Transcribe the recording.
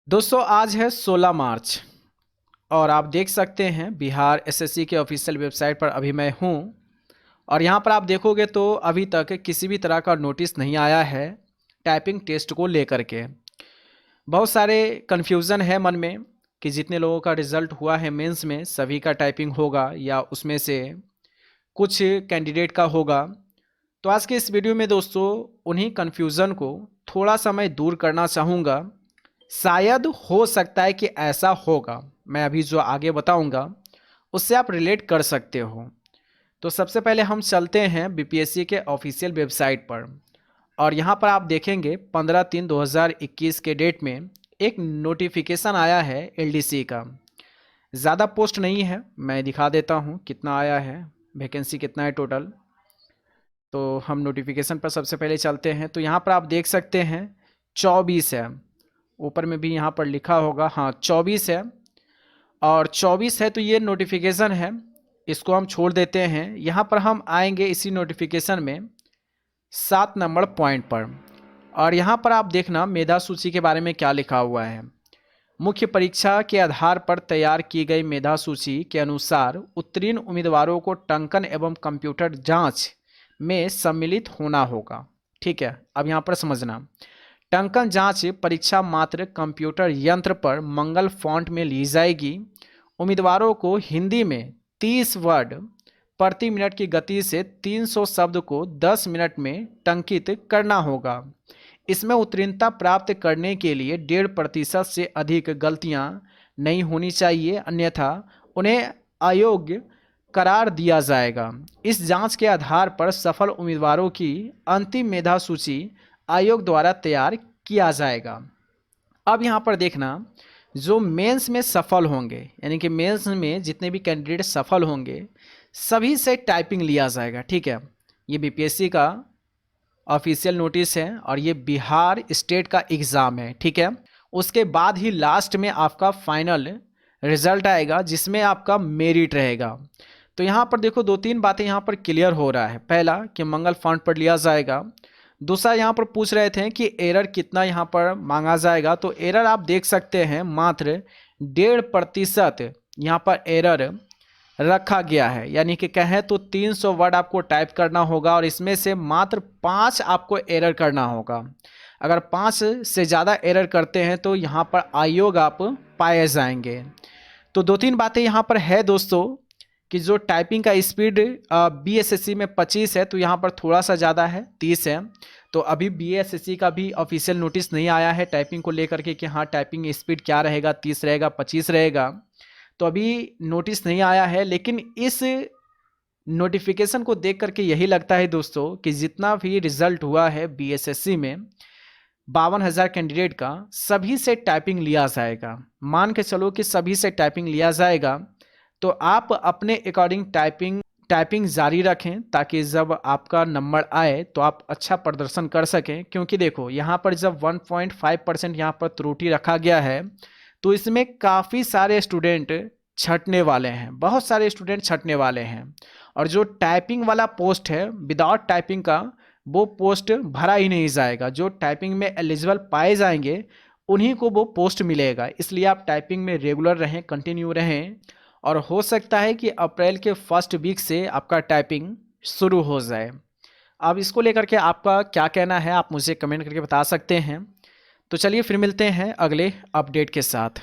दोस्तों आज है 16 मार्च और आप देख सकते हैं बिहार एसएससी के ऑफिशियल वेबसाइट पर अभी मैं हूं। और यहां पर आप देखोगे तो अभी तक किसी भी तरह का नोटिस नहीं आया है टाइपिंग टेस्ट को लेकर के। बहुत सारे कन्फ्यूज़न है मन में कि जितने लोगों का रिज़ल्ट हुआ है मेंस में सभी का टाइपिंग होगा या उसमें से कुछ कैंडिडेट का होगा। तो आज के इस वीडियो में दोस्तों उन्हीं कन्फ्यूज़न को थोड़ा सा मैं दूर करना चाहूँगा। शायद हो सकता है कि ऐसा होगा, मैं अभी जो आगे बताऊंगा उससे आप रिलेट कर सकते हो। तो सबसे पहले हम चलते हैं बीपीएससी के ऑफिशियल वेबसाइट पर और यहाँ पर आप देखेंगे 15/3/2021 के डेट में एक नोटिफिकेशन आया है एलडीसी का। ज़्यादा पोस्ट नहीं है, मैं दिखा देता हूँ कितना आया है, वैकेंसी कितना है टोटल। तो हम नोटिफिकेशन पर सबसे पहले चलते हैं। तो यहाँ पर आप देख सकते हैं 24 है, ऊपर में भी यहाँ पर लिखा होगा, हाँ 24 है। और 24 है तो ये नोटिफिकेशन है, इसको हम छोड़ देते हैं। यहाँ पर हम आएंगे इसी नोटिफिकेशन में 7 नंबर पॉइंट पर और यहाँ पर आप देखना मेधा सूची के बारे में क्या लिखा हुआ है। मुख्य परीक्षा के आधार पर तैयार की गई मेधा सूची के अनुसार उत्तीर्ण उम्मीदवारों को टंकन एवं कंप्यूटर जांच में सम्मिलित होना होगा। ठीक है, अब यहाँ पर समझना, टंकन जांच परीक्षा मात्र कंप्यूटर यंत्र पर मंगल फॉन्ट में ली जाएगी। उम्मीदवारों को हिंदी में 30 वर्ड प्रति मिनट की गति से 300 शब्द को 10 मिनट में टंकित करना होगा। इसमें उत्तीर्णता प्राप्त करने के लिए 1.5% से अधिक गलतियां नहीं होनी चाहिए, अन्यथा उन्हें अयोग्य करार दिया जाएगा। इस जांच के आधार पर सफल उम्मीदवारों की अंतिम मेधा सूची आयोग द्वारा तैयार किया जाएगा। अब यहाँ पर देखना, जो मेंस में सफल होंगे यानी कि मेंस में जितने भी कैंडिडेट सफल होंगे सभी से टाइपिंग लिया जाएगा। ठीक है, ये बीपीएससी का ऑफिशियल नोटिस है और ये बिहार स्टेट का एग्ज़ाम है। ठीक है, उसके बाद ही लास्ट में आपका फाइनल रिजल्ट आएगा जिसमें आपका मेरिट रहेगा। तो यहाँ पर देखो दो तीन बातें यहाँ पर क्लियर हो रहा है। पहला कि मंगल फॉन्ट पर लिया जाएगा। दूसरा यहाँ पर पूछ रहे थे कि एरर कितना यहाँ पर मांगा जाएगा, तो एरर आप देख सकते हैं मात्र 1.5% यहाँ पर एरर रखा गया है। यानी कि कहें तो 300 वर्ड आपको टाइप करना होगा और इसमें से मात्र 5 आपको एरर करना होगा। अगर 5 से ज़्यादा एरर करते हैं तो यहाँ पर अयोग्य आप पाए जाएंगे। तो दो तीन बातें यहाँ पर है दोस्तों कि जो टाइपिंग का स्पीड बीएसएससी में 25 है तो यहाँ पर थोड़ा सा ज़्यादा है, 30 है। तो अभी बीएसएससी का भी ऑफिशियल नोटिस नहीं आया है टाइपिंग को लेकर के कि हाँ टाइपिंग स्पीड क्या रहेगा, 30 रहेगा 25 रहेगा, तो अभी नोटिस नहीं आया है। लेकिन इस नोटिफिकेशन को देख करके यही लगता है दोस्तों कि जितना भी रिजल्ट हुआ है बीएसएससी में 52,000 कैंडिडेट का, सभी से टाइपिंग लिया जाएगा। मान के चलो कि सभी से टाइपिंग लिया जाएगा तो आप अपने अकॉर्डिंग टाइपिंग जारी रखें ताकि जब आपका नंबर आए तो आप अच्छा प्रदर्शन कर सकें। क्योंकि देखो यहाँ पर जब 1.5% यहाँ पर त्रुटि रखा गया है तो इसमें काफ़ी सारे स्टूडेंट छंटने वाले हैं, बहुत सारे स्टूडेंट छंटने वाले हैं। और जो टाइपिंग वाला पोस्ट है विदाउट टाइपिंग का, वो पोस्ट भरा ही नहीं जाएगा। जो टाइपिंग में एलिजिबल पाए जाएंगे उन्हीं को वो पोस्ट मिलेगा। इसलिए आप टाइपिंग में रेगुलर रहें, कंटिन्यू रहें और हो सकता है कि अप्रैल के फर्स्ट वीक से आपका टाइपिंग शुरू हो जाए। अब इसको लेकर के आपका क्या कहना है आप मुझे कमेंट करके बता सकते हैं। तो चलिए फिर मिलते हैं अगले अपडेट के साथ।